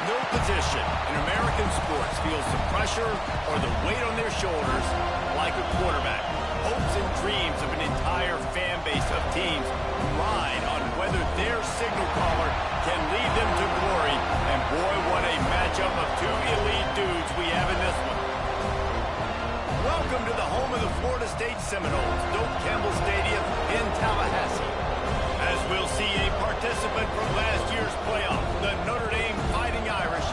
No position in American sports feels the pressure or the weight on their shoulders like a quarterback. Hopes and dreams of an entire fan base of teams ride on whether their signal caller can lead them to glory. And boy, what a matchup of two elite dudes we have in this one. Welcome to the home of the Florida State Seminoles, Doak Campbell Stadium in Tallahassee. As we'll see a participant from last year's playoff, the Notre Dame Fighting Irish,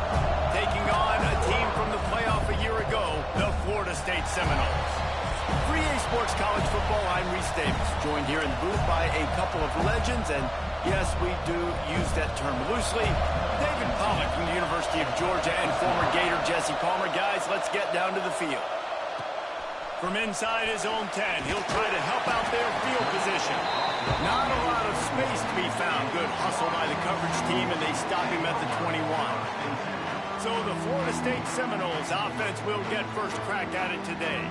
taking on a team from the playoff a year ago, the Florida State Seminoles. 3A Sports College Football, I'm Reese Davis, joined here in the booth by a couple of legends, and yes, we do use that term loosely. David Pollock from the University of Georgia and former Gator Jesse Palmer. Guys, let's get down to the field. From inside his own 10, he'll try to help out their field position. Not a lot of space to be found. Good hustle by the coverage team, and they stop him at the 21. So the Florida State Seminoles offense will get first crack at it today.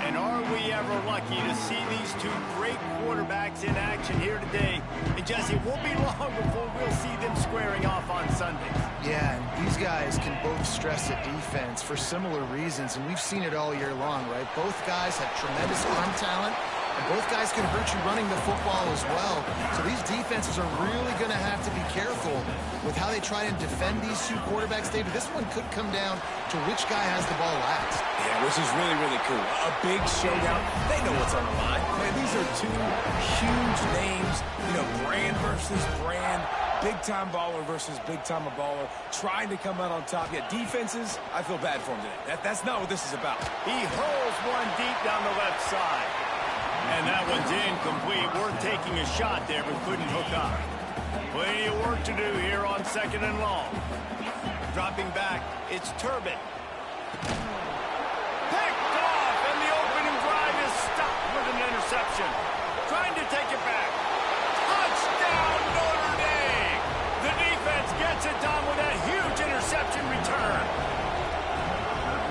And are we ever lucky to see these two great quarterbacks in action here today? And Jesse, it won't be long before we'll see them squaring off on Sundays. Yeah, and these guys can both stress the defense for similar reasons, and we've seen it all year long, right? Both guys have tremendous arm talent, and both guys can hurt you running the football as well. So these defenses are really going to have to be careful with how they try and defend these two quarterbacks, David. This one could come down to which guy has the ball last. Yeah, which is really, really cool. A big showdown. They know what's on the line. Man, these are two huge names, you know, brand versus brand. Big-time baller versus big-time baller, trying to come out on top. Yeah, defenses, I feel bad for him today. That's not what this is about. He hurls one deep down the left side. And that one's incomplete. We're taking a shot there, but couldn't hook up. Plenty of work to do here on 2nd and long. Dropping back, it's Turbin. Picked off, and the opening drive is stopped with an interception. Trying to take it back. Touchdown, Notre Dame! The defense gets it done with that huge interception return.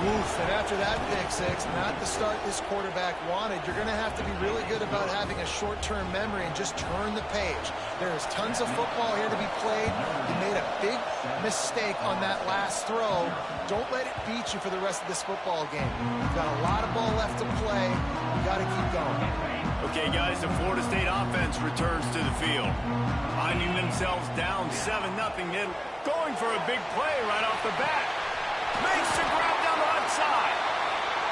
Oof, and after that pick six, not the start this quarterback wanted. You're going to have to be really good about having a short-term memory and just turn the page. There is tons of football here to be played. You made a big mistake on that last throw. Don't let it beat you for the rest of this football game. You've got a lot of ball left to play. You got to keep going. Okay, guys, the Florida State offense returns to the field. Finding themselves down 7-0. They're going for a big play right off the bat. Makes the grab down the left side.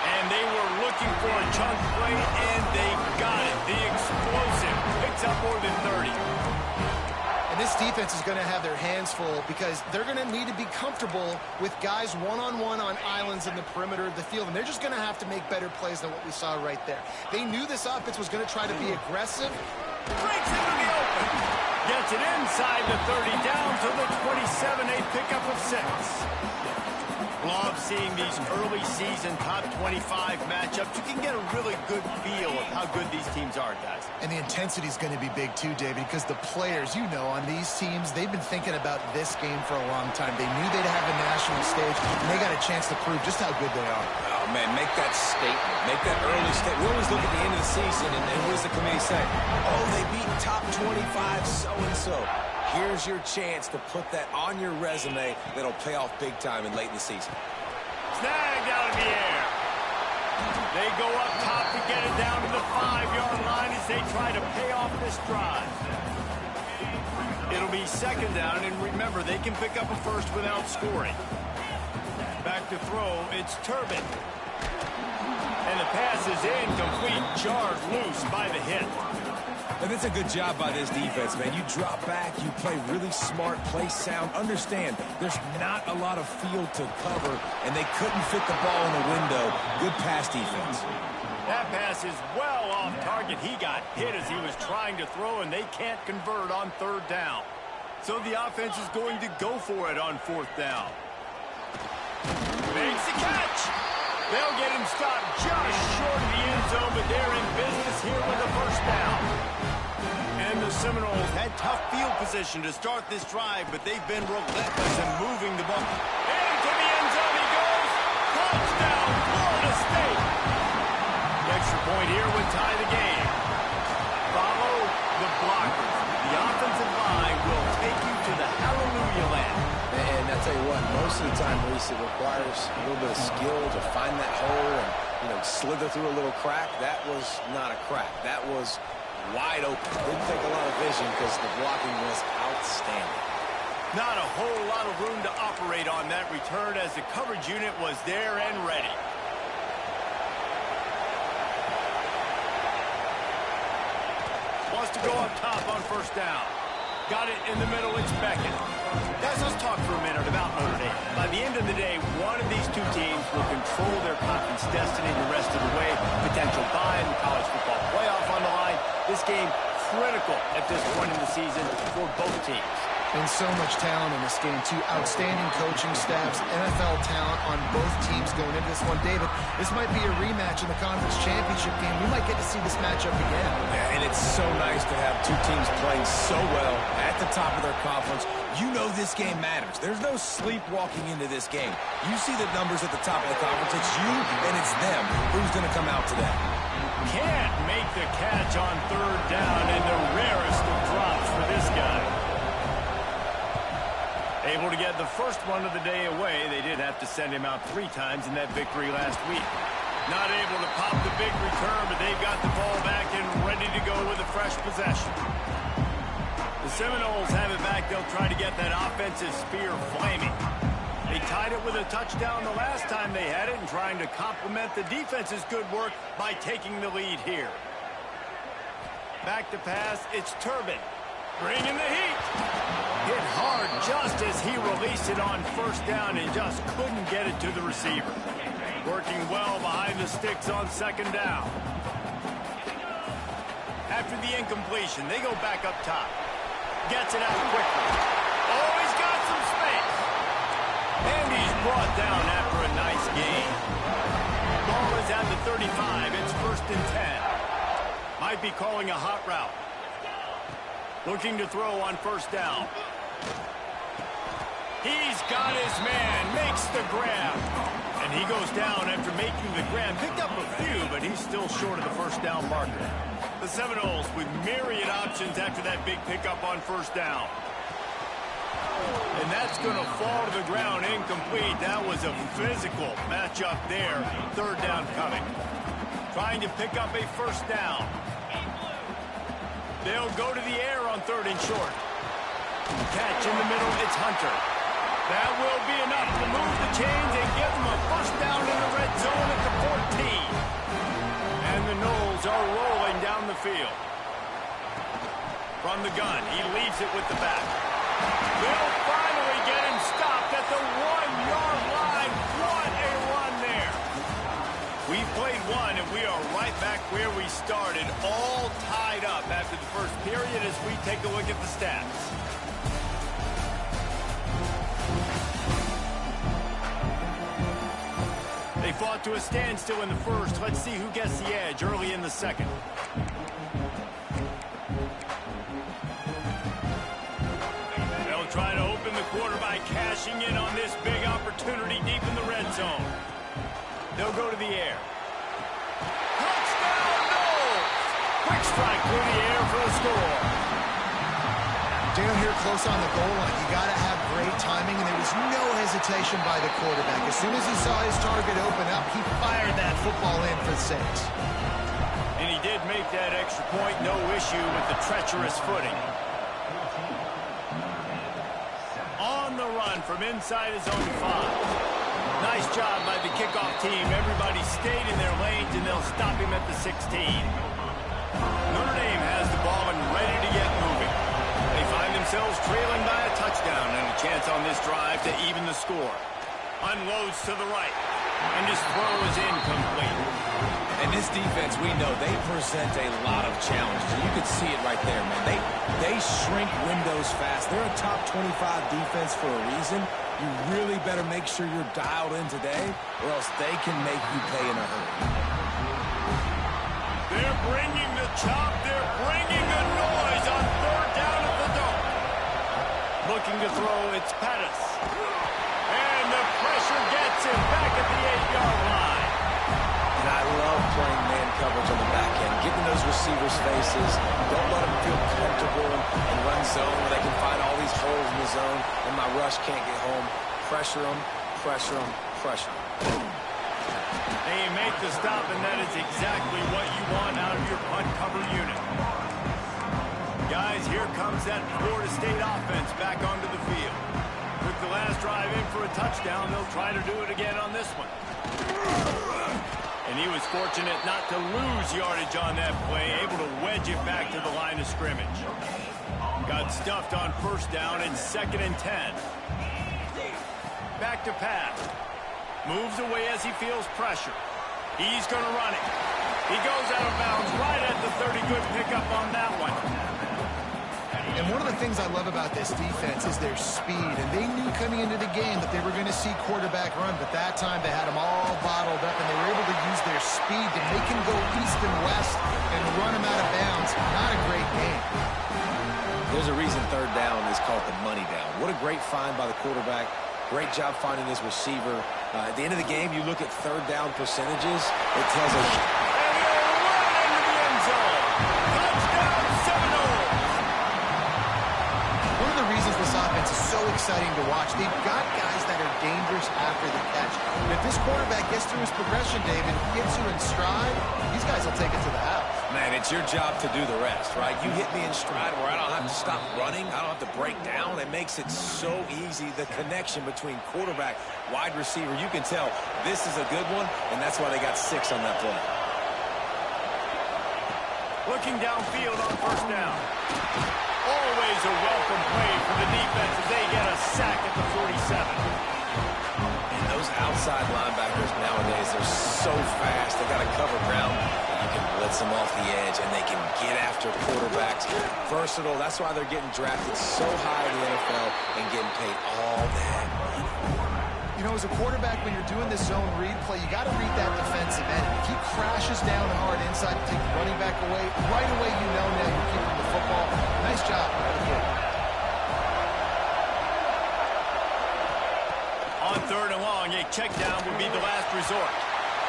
And they were looking for a chunk play, and they got it. The explosive picks up more than 30. And this defense is going to have their hands full because they're going to need to be comfortable with guys one-on-one on islands in the perimeter of the field. And they're just going to have to make better plays than what we saw right there. They knew this offense was going to try to be aggressive. Breaks into the open. Gets it inside the 30, down to the 27, a pickup of 6. Love seeing these early season top 25 matchups. You can get a really good feel of how good these teams are, guys. And the intensity is going to be big too, David, because the players, you know, on these teams, they've been thinking about this game for a long time. They knew they'd have a national stage, and they got a chance to prove just how good they are. Oh, man, make that statement. Make that early statement. We always look at the end of the season, and what does the committee say? Oh, they beat top 25 so-and-so. Here's your chance to put that on your resume that'll pay off big time and late in the season. Snagged out of the air. They go up top to get it down to the 5-yard line as they try to pay off this drive. It'll be 2nd down, and remember, they can pick up a first without scoring. Back to throw, it's Turbin. And the pass is incomplete, jarred loose by the hit. And it's a good job by this defense, man. You drop back, you play really smart, play sound. Understand, there's not a lot of field to cover, and they couldn't fit the ball in the window. Good pass defense. That pass is well off target. He got hit as he was trying to throw, and they can't convert on 3rd down. So the offense is going to go for it on 4th down. Makes the catch. They'll get him stopped just short of the end zone, but they're in business here with a 1st down. And the Seminoles had tough field position to start this drive, but they've been relentless in moving the ball. Into the end zone he goes. Touchdown, Florida State. The extra point here would tie the game. Follow the blockers. The offensive line will take you to the hallelujah land. And I tell you what, most of the time, Reese, it requires a little bit of skill to find that hole and, you know, slither through a little crack. That was not a crack. That was wide open. Didn't take a lot of vision because the blocking was outstanding. Not a whole lot of room to operate on that return as the coverage unit was there and ready. Wants to go up top on first down. Got it in the middle, it's Beckett. Guys, let's talk for a minute about Notre Dame. By the end of the day, one of these two teams will control their conference destiny the rest of the way. Potential bye in the college football playoff on the line. This game critical at this point in the season for both teams. And so much talent in this game, too. Outstanding coaching staffs, NFL talent on both teams going into this one. David, this might be a rematch in the conference championship game. We might get to see this matchup again. Yeah, and it's so nice to have two teams playing so well at the top of their conference. You know this game matters. There's no sleepwalking into this game. You see the numbers at the top of the conference. It's you and it's them. Who's going to come out today? Can't make the catch on third down, and the rarest of drops for this guy. Able to get the first one of the day away. They did have to send him out 3 times in that victory last week. Not able to pop the big return, but they've got the ball back and ready to go with a fresh possession. The Seminoles have it back. They'll try to get that offensive spear flaming. They tied it with a touchdown the last time they had it and trying to complement the defense's good work by taking the lead here. Back to pass, it's Turbin. Bringing the heat. Hit hard just as he released it on first down and just couldn't get it to the receiver. Working well behind the sticks on second down. After the incompletion, they go back up top. Gets it out quickly. Oh, he's got some space. And he's brought down after a nice gain. Ball is at the 35. It's 1st and 10. Might be calling a hot route. Looking to throw on first down. He's got his man. Makes the grab. And he goes down after making the grab. Picked up a few, but he's still short of the first down marker. The Seminoles with myriad options after that big pickup on first down. And that's going to fall to the ground incomplete. That was a physical matchup there. Third down coming. Trying to pick up a first down. They'll go to the air on 3rd and short. Catch in the middle, it's Hunter. That will be enough to move the chains and give them a first down in the red zone at the 14. And the Noles are rolling down the field. From the gun, he leaves it with the back. They'll finally get him stopped at the 1-yard line. What a run there. We've played one, and we are right back where we started, all tied up after the first period as we take a look at the stats. They fought to a standstill in the first. Let's see who gets the edge early in the second. They'll try to open the quarter by cashing in on this big opportunity deep in the red zone. They'll go to the air. Touchdown, Noles! Quick strike through the air for the score. Down here close on the goal line, you got to have great timing, and there was no hesitation by the quarterback. As soon as he saw his target open up, he fired that football in for 6. And he did make that extra point, no issue with the treacherous footing. On the run from inside his own 5. Nice job by the kickoff team. Everybody stayed in their lanes, and they'll stop him at the 16. Notre Dame has the ball and ready to get moving. They find themselves trailing by a touchdown and a chance on this drive to even the score. Unloads to the right, and his throw is incomplete. And this defense, we know, they present a lot of challenges. And you can see it right there, man. They shrink windows fast. They're a top 25 defense for a reason. You really better make sure you're dialed in today, or else they can make you pay in a hurry. They're bringing the chop. They're bringing the noise on third down at the dome. Looking to throw, it's Pettis. And the pressure gets him back at the 8-yard line. And I love playing man coverage on the back end, getting those receivers' faces. Don't let them feel comfortable and run zone where they can find all these holes in the zone and my rush can't get home. pressure them, pressure them, pressure them. They make the stop, and that is exactly what you want out of your punt cover unit. Guys, here comes that Florida State offense back onto the field. With the last drive in for a touchdown, they'll try to do it again on this one. And he was fortunate not to lose yardage on that play, able to wedge it back to the line of scrimmage. Got stuffed on first down and 2nd and 10. Back to pass. Moves away as he feels pressure. He's going to run it. He goes out of bounds right at the 30. Good pickup on that one. And one of the things I love about this defense is their speed. And they knew coming into the game that they were going to see quarterback run. But that time they had them all bottled up, and they were able to use their speed to make him go east and west and run him out of bounds. Not a great game. There's a reason 3rd down is called the money down. What a great find by the quarterback. Great job finding his receiver. At the end of the game, you look at 3rd down percentages. It tells us. And they're right into the end zone. Touchdown, Seminoles. One of the reasons this offense is so exciting to watch, they've got guys that are dangerous after the catch. And if this quarterback gets through his progression, David, gets you in stride, these guys will take it to the house. Man, it's your job to do the rest, right? You hit me in stride where I don't have to stop running. I don't have to break down. It makes it so easy, the connection between quarterback, wide receiver. You can tell this is a good one, and that's why they got 6 on that play. Looking downfield on first down. Always a welcome play for the defense as they get a sack at the 47. And those outside linebackers nowadays, they're so fast. They got to cover ground. You can blitz them off the edge, and they can get after quarterbacks. Versatile. That's why they're getting drafted so high in the NFL and getting paid all that money. You know, as a quarterback, when you're doing this zone read play, you got to read that defensive end. If he crashes down hard inside to take the running back away, right away you know now you're keeping the football. Nice job. On 3rd and long, a check down would be the last resort.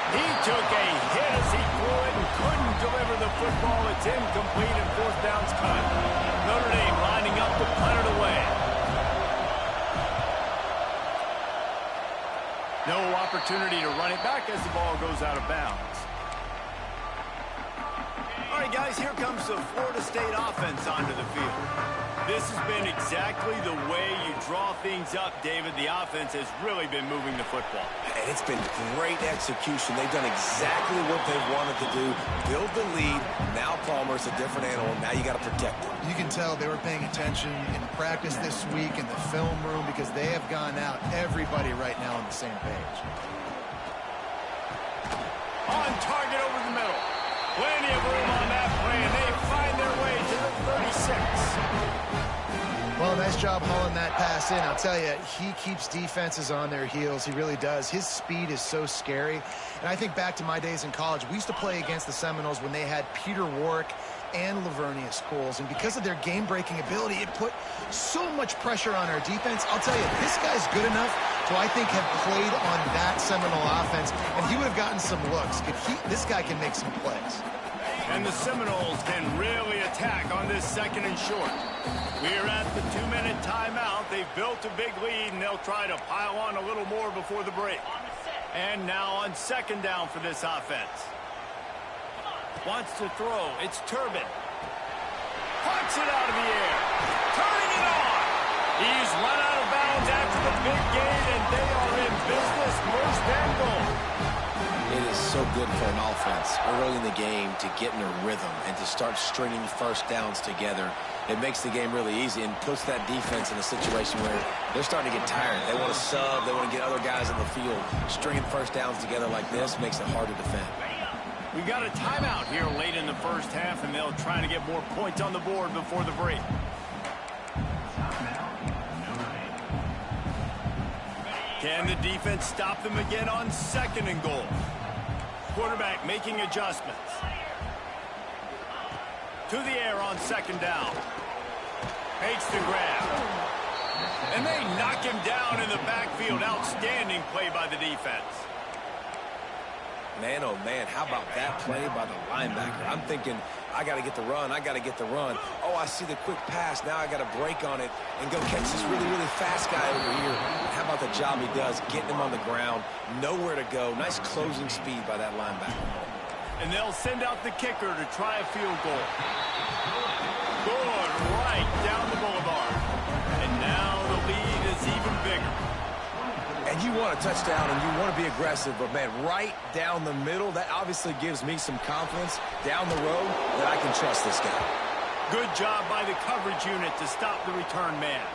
He took a hit as he threw it and couldn't deliver the football. It's incomplete and 4th down's cut. Notre Dame lining up to punt it away. No opportunity to run it back as the ball goes out of bounds. All right, guys, here comes the Florida State offense onto the field. This has been exactly the way you draw things up, David. The offense has really been moving the football. And it's been great execution. They've done exactly what they've wanted to do. Build the lead. Now Palmer's a different animal. Now you got to protect him. You can tell they were paying attention in practice this week in the film room because they have gone out, everybody right now on the same page. On target over the middle. Plenty of room on that play, and they find their way to the 36. Well, nice job hauling that pass in. I'll tell you, he keeps defenses on their heels. He really does. His speed is so scary. And I think back to my days in college. We used to play against the Seminoles when they had Peter Warwick and Lavernia Schools. And because of their game-breaking ability, it put so much pressure on our defense. I'll tell you, this guy's good enough to, I think, have played on that Seminole offense, and he would have gotten some looks. This guy can make some plays. And the Seminoles can really attack on this 2nd and short. We're at the 2-minute timeout. They've built a big lead, and they'll try to pile on a little more before the break. And now on 2nd down for this offense. Wants to throw. It's Turbin. Punts it out of the air. Turning it on. He's run out of bounds after the big gain, and they are in business. 1st and goal. It is so good for an offense early in the game to get in a rhythm and to start stringing 1st downs together. It makes the game really easy and puts that defense in a situation where they're starting to get tired. They want to sub. They want to get other guys in the field. Stringing 1st downs together like this makes it hard to defend. We got a timeout here late in the 1st half, and they'll try to get more points on the board before the break. Can the defense stop them again on 2nd and goal? Quarterback making adjustments. To the air on 2nd down. Makes the grab. And they knock him down in the backfield. Outstanding play by the defense. Man, oh man, how about that play by the linebacker? I'm thinking, I got to get the run, I got to get the run. Oh, I see the quick pass, now I got to break on it and go catch this really, really fast guy over here. How about the job he does, getting him on the ground, nowhere to go. Nice closing speed by that linebacker. And they'll send out the kicker to try a field goal. Good, right down the boulevard. And now the lead is even bigger. And you want a touchdown and you want to be aggressive, but, man, right down the middle, that obviously gives me some confidence down the road that I can trust this guy. Good job by the coverage unit to stop the return man.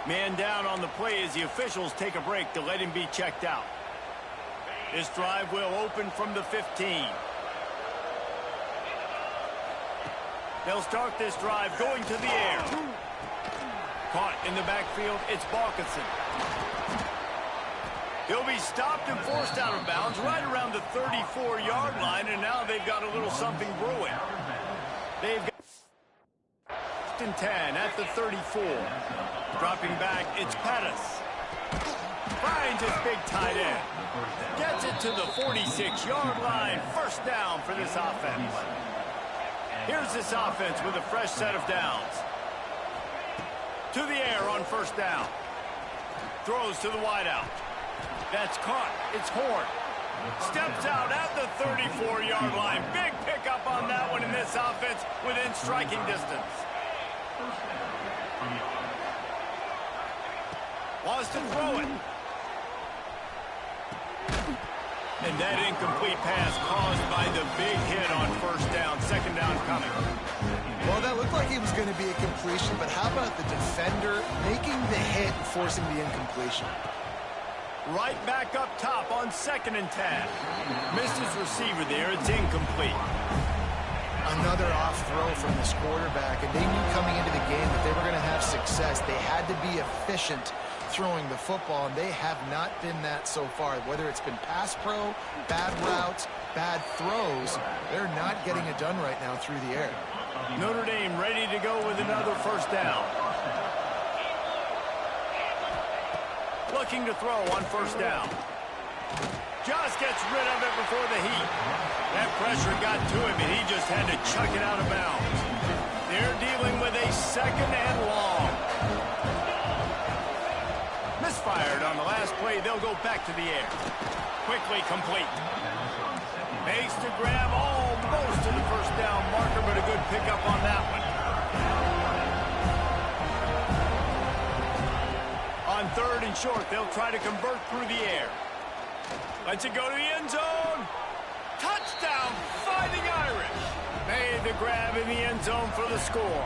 Man down on the play as the officials take a break to let him be checked out. This drive will open from the 15. They'll start this drive going to the air. Caught in the backfield, it's Balkinson. He'll be stopped and forced out of bounds right around the 34-yard line, and now they've got a little something brewing. They've got 10 at the 34. Dropping back, it's Pettis. Finds his big tight end. Gets it to the 46-yard line. First down for this offense. Here's this offense with a fresh set of downs. To the air on first down. Throws to the wideout. That's caught. It's Horn. Steps out at the 34-yard line. Big pickup on that one in this offense within striking distance. Wants to throw it. And that incomplete pass caused by the big hit on first down. Second down coming. Well, that looked like it was going to be a completion, but how about the defender making the hit and forcing the incompletion? Right back up top on 2nd and 10. Missed his receiver there. It's incomplete. Another off throw from this quarterback, and they knew coming into the game that they were going to have success. They had to be efficient throwing the football, and they have not been that so far. Whether it's been pass pro, bad routes, bad throws, they're not getting it done right now through the air. Notre Dame ready to go with another first down. Looking to throw on first down. Just gets rid of it before the heat. That pressure got to him, and he just had to chuck it out of bounds. They're dealing with a second and long. Misfired on the last play. They'll go back to the air. Quickly complete. Makes the grab almost to the first down marker, but a good pickup on that one. On 3rd and short, they'll try to convert through the air. Lets it go to the end zone. Touchdown, Fighting Irish. Made the grab in the end zone for the score.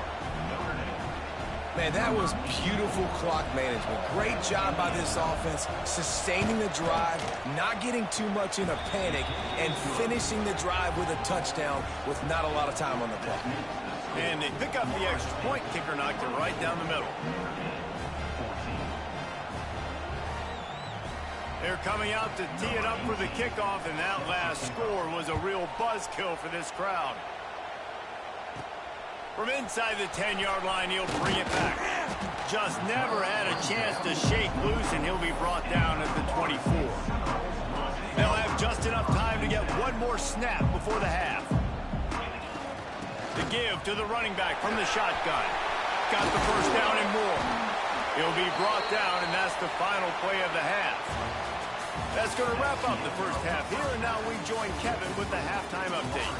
Man, that was beautiful clock management. Great job by this offense, sustaining the drive, not getting too much in a panic, and finishing the drive with a touchdown with not a lot of time on the clock. And they pick up the extra point. Kicker knocked it right down the middle. They're coming out to tee it up for the kickoff, and that last score was a real buzzkill for this crowd. From inside the 10-yard line, he'll bring it back. Just never had a chance to shake loose, and he'll be brought down at the 24. They'll have just enough time to get one more snap before the half. The give to the running back from the shotgun. Got the first down and more. He'll be brought down, and that's the final play of the half. That's going to wrap up the first half here, and now we join Kevin with the halftime update.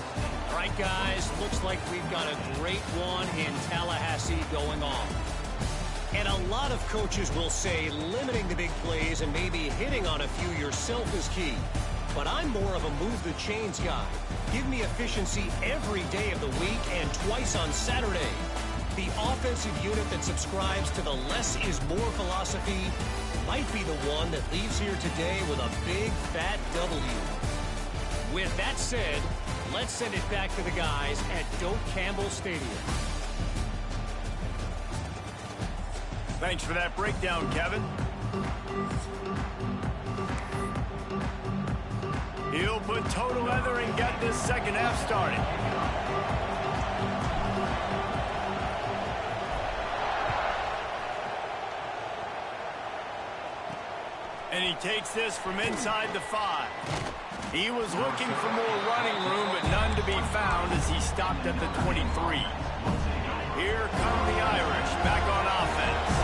All right, guys, looks like we've got a great one in Tallahassee going on. And a lot of coaches will say limiting the big plays and maybe hitting on a few yourself is key. But I'm more of a move the chains guy. Give me efficiency every day of the week and twice on Saturday. The offensive unit that subscribes to the less is more philosophy might be the one that leaves here today with a big, fat W. With that said, let's send it back to the guys at Doak Campbell Stadium. Thanks for that breakdown, Kevin. He'll put toe to leather and get this second half started. And he takes this from inside the 5. He was looking for more running room, but none to be found as he stopped at the 23. Here come the Irish back on offense.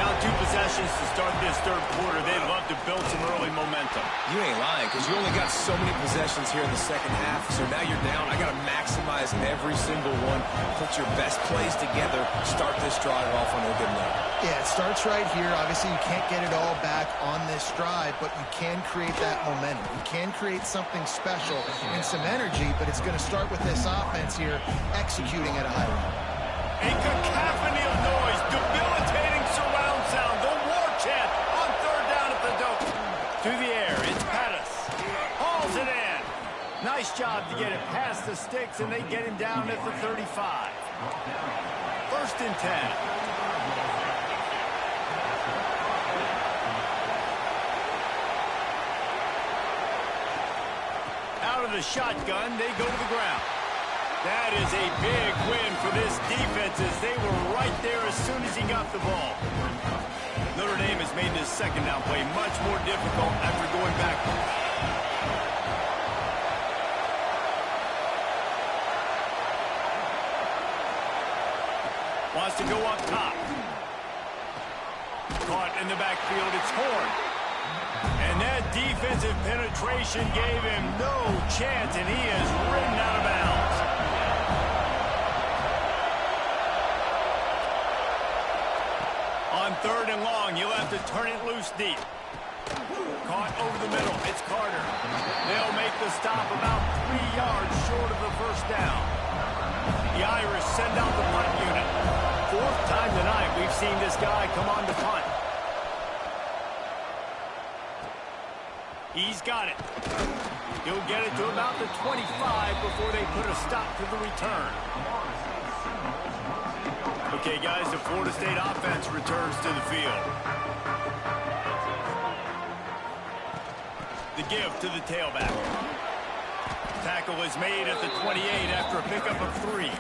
Down 2 possessions to start this third quarter. They'd love to build some early momentum. You ain't lying, because you only got so many possessions here in the second half. So now you're down. I got to maximize every single one. Put your best plays together. Start this drive off on a good note. Yeah, it starts right here. Obviously, you can't get it all back on this drive, but you can create that momentum. You can create something special and some energy, but it's going to start with this offense here executing at a high level. A cacophony of noise, debilitating surround sound, the war chant on third down at the Dome. To the air, it's Pettis. Hauls it in. Nice job to get it past the sticks, and they get him down at the 35. First and 10. Out of the shotgun, they go to the ground. That is a big win for this defense as they were right there as soon as he got the ball. Notre Dame has made this second down play much more difficult after going backwards. Wants to go up top. Caught in the backfield, it's Horn. And that defensive penetration gave him no chance, and he is ridden out of bounds. On third and long, you'll have to turn it loose deep. Caught over the middle, it's Carter. They'll make the stop about 3 yards short of the first down. The Irish send out the punt unit. 4th time tonight we've seen this guy come on to punt. He's got it. He'll get it to about the 25 before they put a stop to the return. Okay, guys, the Florida State offense returns to the field. The give to the tailback. Tackle is made at the 28 after a pickup of 3.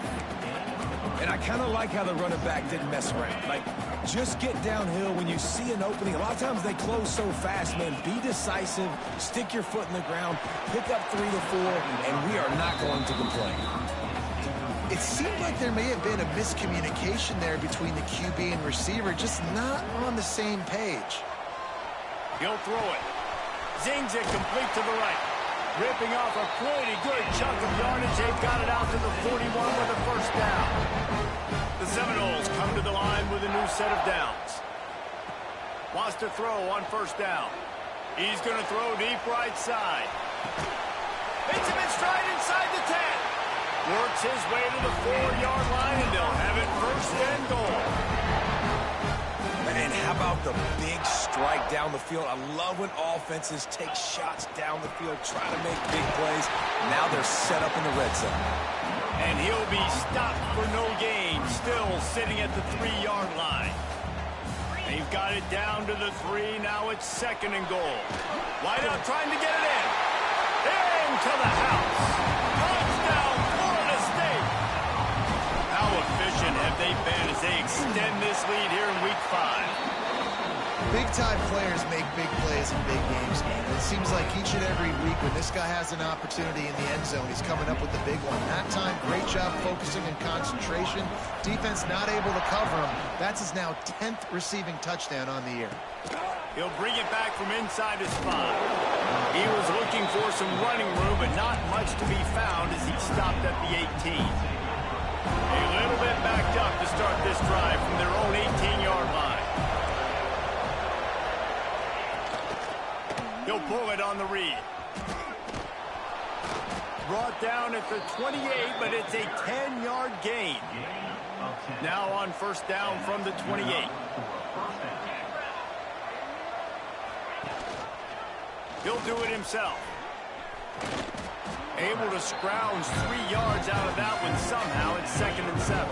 And I kind of like how the running back didn't mess around. Like, just get downhill when you see an opening. A lot of times they close so fast, man. Be decisive, stick your foot in the ground, pick up 3 to 4, and we are not going to complain. It seemed like there may have been a miscommunication there between the QB and receiver, just not on the same page. He'll throw it. Zings it complete to the right. Ripping off a pretty good chunk of yardage. They've got it out to the 41 with a first down. The Seminoles come to the line with a new set of downs. Wants to throw on first down. He's going to throw deep right side. Hits him in stride inside the 10. Works his way to the 4-yard line, and they'll have it first and goal. And how about the big strike down the field? I love when offenses take shots down the field, try to make big plays. Now they're set up in the red zone. And he'll be stopped for no gain, still sitting at the 3-yard line. They've got it down to the 3. Now it's second and goal. Wideout trying to get it in. Into the house. Touchdown, Florida State. How efficient have they been as they extend this lead here in Week 5? Big-time players make big plays in big games, man. It seems like each and every week when this guy has an opportunity in the end zone, he's coming up with the big one. That time, great job focusing and concentration. Defense not able to cover him. That's his now 10th receiving touchdown on the year. He'll bring it back from inside his spot. He was looking for some running room, but not much to be found as he stopped at the 18. A little bit backed up to start this drive from their own 18-yard line. He'll pull it on the read. Brought down at the 28, but it's a 10-yard gain. Now on first down from the 28. He'll do it himself. Able to scrounge 3 yards out of that one somehow. It's second and 7.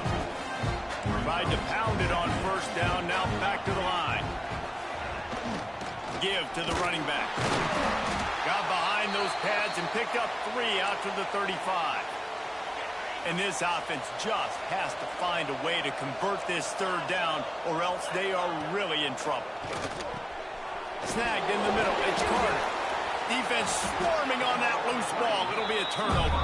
Tried to pound it on first down. Now back to the line. Give to the running back. Got behind those pads and picked up 3 out to the 35. And this offense just has to find a way to convert this third down, or else they are really in trouble. Snagged in the middle. It's Carter. Defense swarming on that loose ball. It'll be a turnover.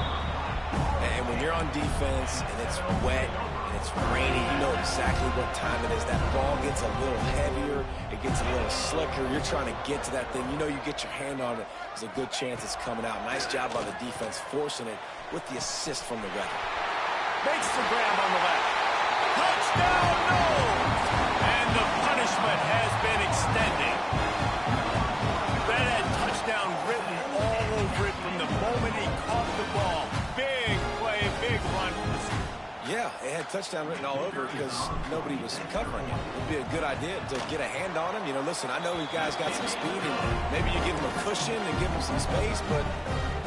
And when you're on defense and it's wet, and it's rainy, you know exactly what time it is. That ball gets a little heavier. It gets a little slicker. You're trying to get to that thing. You know you get your hand on it. There's a good chance it's coming out. Nice job by the defense forcing it with the assist from the ref. Makes the grab on the left. Touchdown, no! And the punishment has been extended. That had touchdown written all over it from the moment he caught the ball. Big play, big run from the score. Yeah, it had touchdown written all over because nobody was covering it. It'd be a good idea to get a hand on him. You know, listen, I know you guys got some speed, and maybe you give him a cushion and give him some space, but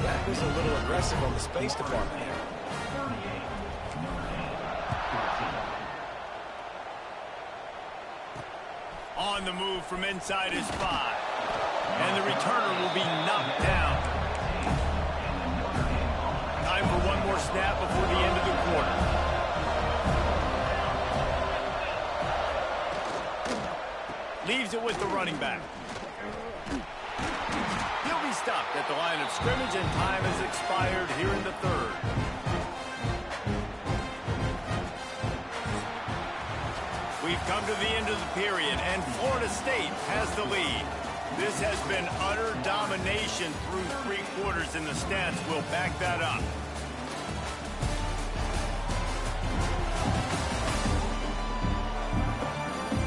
that was a little aggressive on the space department there. On the move from inside his 5. And the returner will be knocked down. Time for one more snap before the end of the quarter. Leaves it with the running back. He'll be stopped at the line of scrimmage, and time has expired here in the third. We've come to the end of the period, and Florida State has the lead. This has been utter domination through 3 quarters, and the stats will back that up.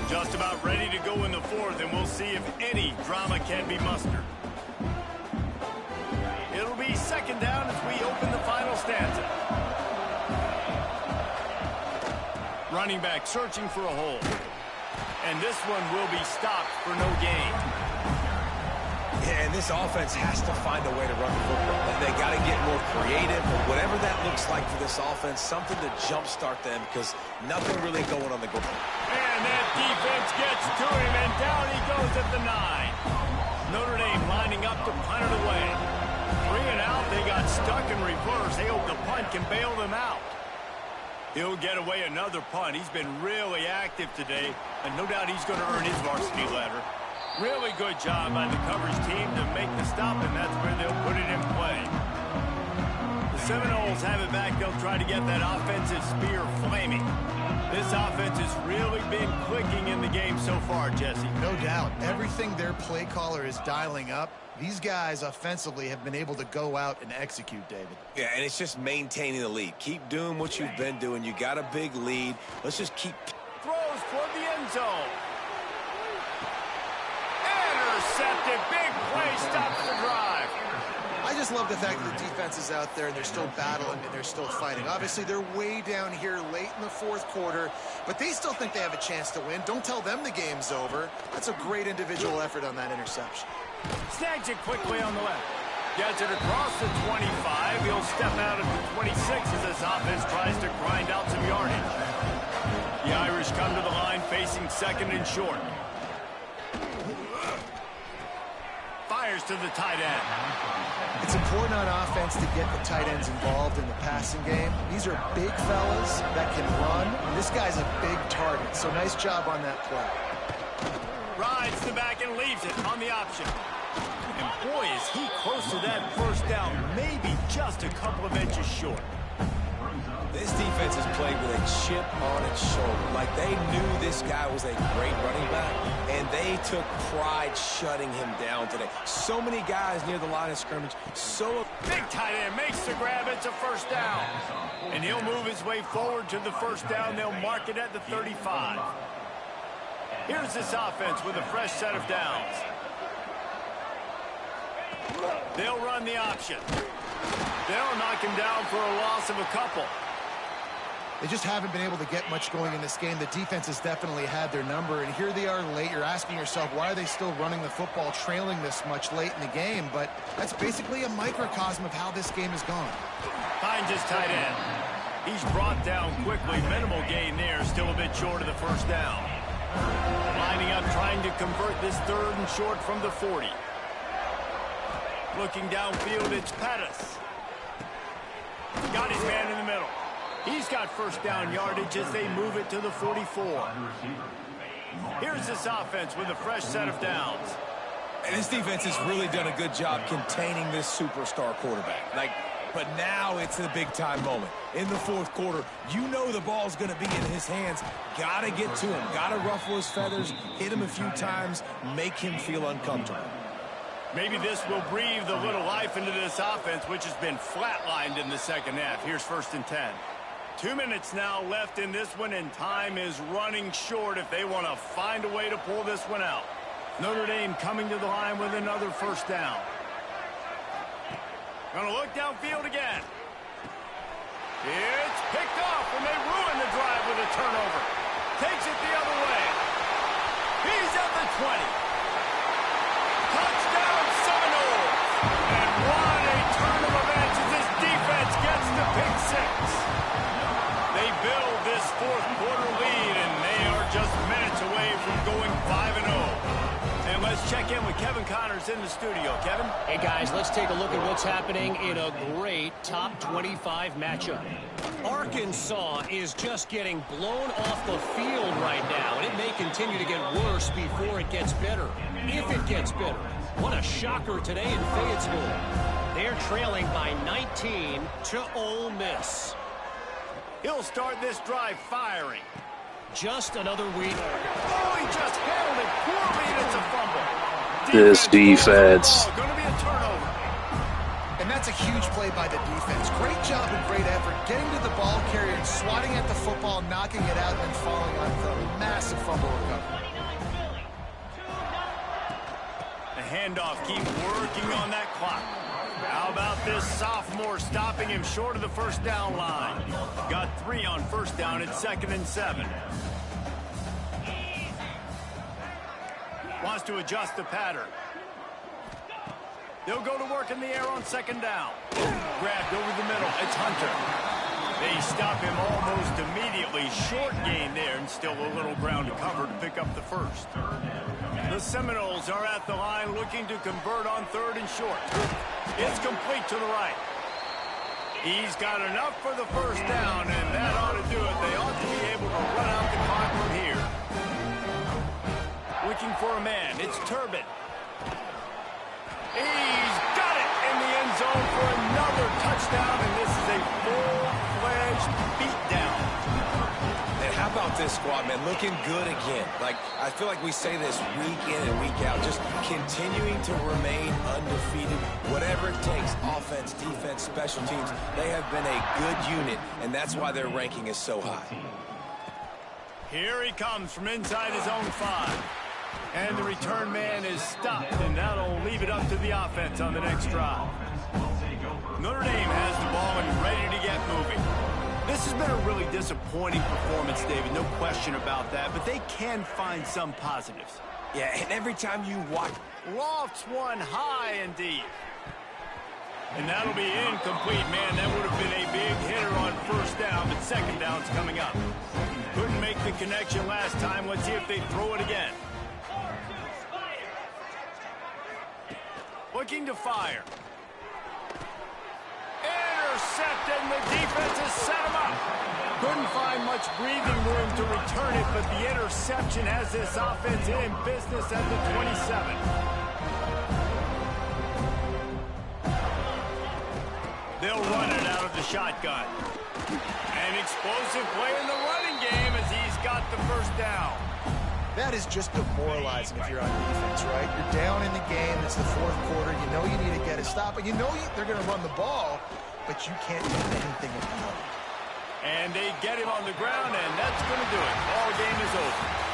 Just about ready to go in the fourth, and we'll see if any drama can be mustered. It'll be second down as we open the final stanza. Running back searching for a hole. And this one will be stopped for no gain. Yeah, and this offense has to find a way to run the football. They got to get more creative, but whatever that looks like for this offense, something to jumpstart them because nothing really going on the ground. And that defense gets to him, and down he goes at the 9. Notre Dame lining up to punt it away. 3 and out, they got stuck in reverse. They hope the punt can bail them out. He'll get away another punt. He's been really active today, and no doubt he's going to earn his varsity letter. Really good job by the coverage team to make the stop, and that's where they'll put it in play. The Seminoles have it back. They'll try to get that offensive spear flaming. This offense has really been clicking in the game so far, Jesse. No doubt. Everything their play caller is dialing up, these guys offensively have been able to go out and execute, David. Yeah, and it's just maintaining the lead. Keep doing what you've been doing. You got a big lead. Let's just keep... Throws toward the end zone. Intercepted. Big play. Stops the drive. I just love the fact that the defense is out there and they're still battling and they're still fighting. Obviously, they're way down here late in the fourth quarter, but they still think they have a chance to win. Don't tell them the game's over. That's a great individual effort on that interception. Snags it quickly on the left. Gets it across the 25. He'll step out at the 26 as this offense tries to grind out some yardage. The Irish come to the line facing second and short. Fires to the tight end. It's important on offense to get the tight ends involved in the passing game. These are big fellas that can run. This guy's a big target, so nice job on that play. Rides the back and leaves it on the option. And boy, is he close to that first down, maybe just a couple of inches short. This defense has played with a chip on its shoulder. Like they knew this guy was a great running back, and they took pride shutting him down today. So many guys near the line of scrimmage. Big tight end makes the grab. It's a first down. And he'll move his way forward to the first down. They'll mark it at the 35. Here's this offense with a fresh set of downs. They'll run the option. They'll knock him down for a loss of a couple. They just haven't been able to get much going in this game. The defense has definitely had their number, and here they are late. You're asking yourself, why are they still running the football, trailing this much late in the game? But that's basically a microcosm of how this game has gone. Finds his tight end. He's brought down quickly. Minimal gain there, still a bit short of the first down. Lining up, trying to convert this third and short from the 40. Looking downfield, it's Pettis. Got his man in the middle. He's got first down yardage as they move it to the 44. Here's this offense with a fresh set of downs. And this defense has really done a good job containing this superstar quarterback. Like, but now it's the big-time moment. In the fourth quarter, you know the ball's going to be in his hands. Got to get to him. Got to ruffle his feathers, hit him a few times, make him feel uncomfortable. Maybe this will breathe a little life into this offense, which has been flatlined in the second half. Here's 1st and 10. 2 minutes now left in this one, and time is running short if they want to find a way to pull this one out. Notre Dame coming to the line with another 1st down. Going to look downfield again. It's picked off, and they ruin the drive with a turnover. Takes it the other way. He's at the 20. Touchdown Seminoles. And what a turn of events as this defense gets the pick 6. They build this fourth quarter lead, and they are just minutes away from going 5-0. And let's check in with Kevin Connors in the studio. Kevin? Hey, guys, let's take a look at what's happening in a great top 25 matchup. Arkansas is just getting blown off the field right now, and it may continue to get worse before it gets better. If it gets better. What a shocker today in Fayetteville. They're trailing by 19 to Ole Miss. He'll start this drive firing. Just another week. Oh, he just handled it poorly, and it's a fumble. This defense. Going to be a turnover. And that's a huge play by the defense. Great job and great effort getting to the ball carrier and swatting at the football, knocking it out, and then falling on the massive fumble recovery. The handoff keeps working on that clock. How about this sophomore stopping him short of the 1st down line? Got 3 on 1st down at 2nd and 7. Wants to adjust the pattern. They'll go to work in the air on 2nd down. Grabbed over the middle. It's Hunter. They stop him almost immediately. Short gain there, and still a little ground to cover to pick up the 1st. The Seminoles are at the line looking to convert on 3rd and short. It's complete to the right. He's got enough for the 1st down, and that ought to do it. They ought to be able to run out the clock from here. Looking for a man. It's Turbin. He's got it in the end zone for another touchdown, and this is a full-fledged beatdown. And how about this squad, man? Looking good again. Like, I feel like we say this week in and week out, just continuing to remain undefeated. Whatever it takes, offense, defense, special teams, they have been a good unit, and that's why their ranking is so high. Here he comes from inside his own 5. And the return man is stopped, and that'll leave it up to the offense on the next drive. Notre Dame has the ball and ready to get moving. This has been a really disappointing performance, David, no question about that, but they can find some positives. Yeah, and every time you watch... Lofts one high and deep. And that'll be incomplete, man. That would have been a big hitter on 1st down, but 2nd down's coming up. Couldn't make the connection last time. Let's see if they throw it again. Looking to fire. Intercepted, and the defense has set him up. Couldn't find much breathing room to return it, but the interception has this offense in business at the 27. They'll run it out of the shotgun. An explosive play in the running game as he's got the 1st down. That is just demoralizing if you're on defense, right? You're down in the game. It's the 4th quarter. You know you need to get a stop, and you know they're going to run the ball, but you can't do anything about it. And they get him on the ground, and that's going to do it. Ball game is over.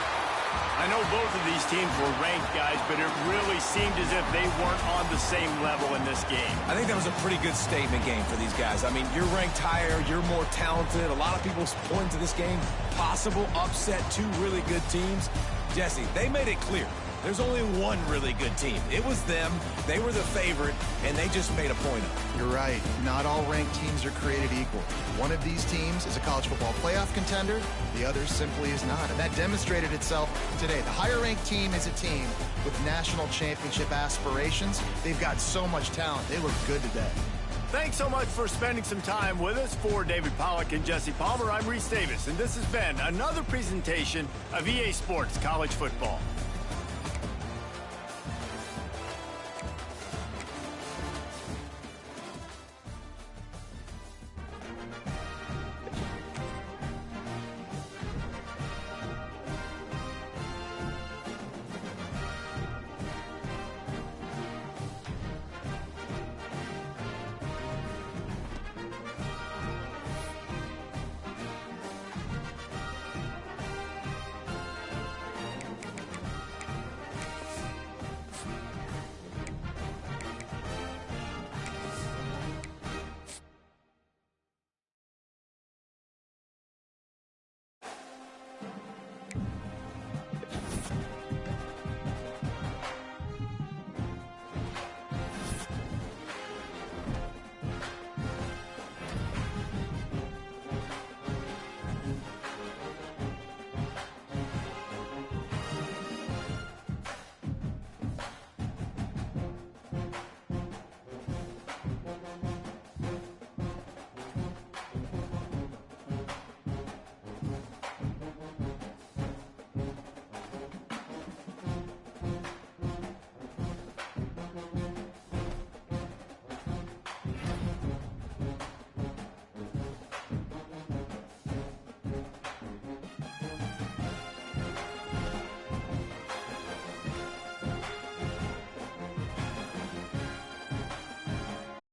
I know both of these teams were ranked, guys, but it really seemed as if they weren't on the same level in this game. I think that was a pretty good statement game for these guys. I mean, you're ranked higher, you're more talented. A lot of people point to this game. Possible upset, 2 really good teams. Jesse, they made it clear. There's only one really good team. It was them. They were the favorite, and they just made a point of it. You're right. Not all ranked teams are created equal. One of these teams is a college football playoff contender. The other simply is not. And that demonstrated itself today. The higher-ranked team is a team with national championship aspirations. They've got so much talent. They look good today. Thanks so much for spending some time with us. For David Pollack and Jesse Palmer, I'm Reese Davis, and this has been another presentation of EA Sports College Football.